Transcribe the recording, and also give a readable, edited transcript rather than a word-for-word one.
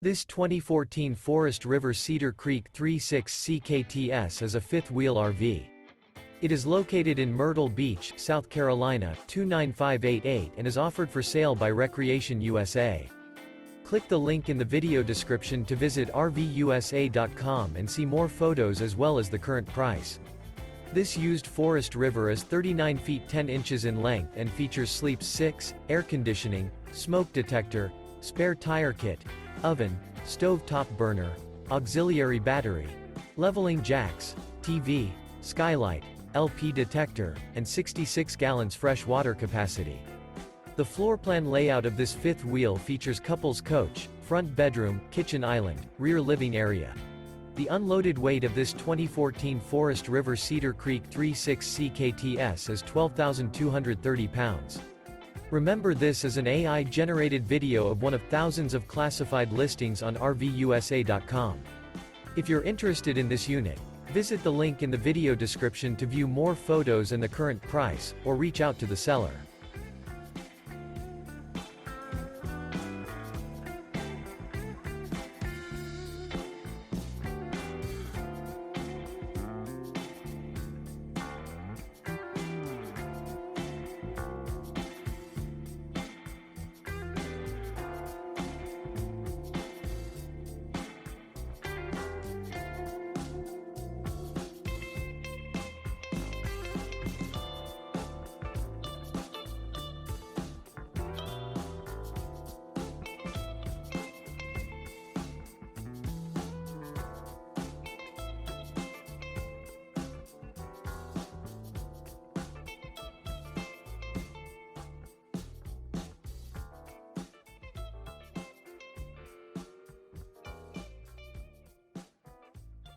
This 2014 Forest River Cedar Creek 36 CKTS is a fifth-wheel RV. It is located in Myrtle Beach, South Carolina, 29588 and is offered for sale by Recreation USA. Click the link in the video description to visit RVUSA.com and see more photos as well as the current price. This used Forest River is 39 feet 10 inches in length and features sleep 6, air conditioning, smoke detector, spare tire kit, oven, stove top burner, auxiliary battery, leveling jacks, TV, skylight, LP detector, and 66 gallons fresh water capacity. The floor plan layout of this fifth wheel features couples coach, front bedroom, kitchen island, rear living area. The unloaded weight of this 2014 Forest River Cedar Creek 36 CKTS is 12,230 pounds. Remember, this is an AI-generated video of one of thousands of classified listings on RVUSA.com. If you're interested in this unit, visit the link in the video description to view more photos and the current price, or reach out to the seller.